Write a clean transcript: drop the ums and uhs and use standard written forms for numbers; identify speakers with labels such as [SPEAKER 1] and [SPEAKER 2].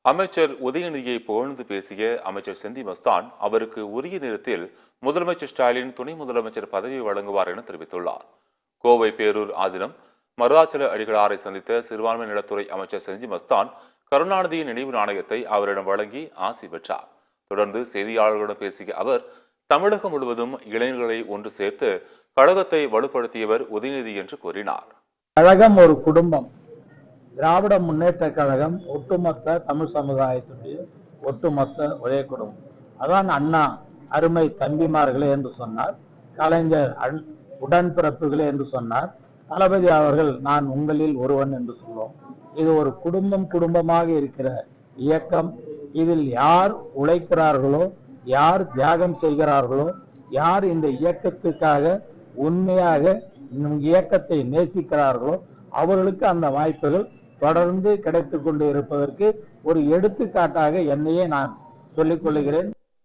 [SPEAKER 1] அமைச்சர் உதயநிதியை புகழ்ந்து பேசிய அமைச்சர் செந்தி மஸ்தான் அவருக்கு உரிய நேரத்தில் முதலமைச்சர் ஸ்டாலின் துணை முதலமைச்சர் பதவி வழங்குவார் என தெரிவித்துள்ளார். கோவை பேரூர் ஆதீனம் மருதாச்சல அடிகளாரை சந்தித்த சிறுபான்மை நலத்துறை அமைச்சர் செந்தி மஸ்தான் கருணாநிதியின் நினைவு நாணயத்தை அவரிடம் வழங்கி ஆசி பெற்றார். தொடர்ந்து செய்தியாளர்களிடம் பேசிய அவர், தமிழகம் முழுவதும் இளைஞர்களை ஒன்று சேர்த்து கழகத்தை வலுப்படுத்தியவர் உதயநிதி என்று கூறினார்.
[SPEAKER 2] கழகம் ஒரு குடும்பம். திராவிட முன்னேற்ற கழகம் ஒட்டுமொத்த தமிழ் சமுதாயத்துடைய ஒட்டுமொத்த ஒரே குடும்பம். அதான் அண்ணா அருமை தம்பிமார்களே என்று சொன்னார், கலைஞர் உடன்பிறப்புகளே என்று சொன்னார், தளபதி அவர்கள் நான் உங்களில் ஒருவன் என்று சொல்லுவோம். இது ஒரு குடும்பமாக இருக்கிற இயக்கம். இதில் யார் உழைக்கிறார்களோ, யார் தியாகம் செய்கிறார்களோ, யார் இந்த இயக்கத்துக்காக உண்மையாக இயக்கத்தை நேசிக்கிறார்களோ அவர்களுக்கு அந்த வாய்ப்புகள் தொடர்ந்து கிடைத்துக் கொண்டு இருப்பதற்கு ஒரு எடுத்துக்காட்டாக என்னையே நான் சொல்லிக் கொள்கிறேன்.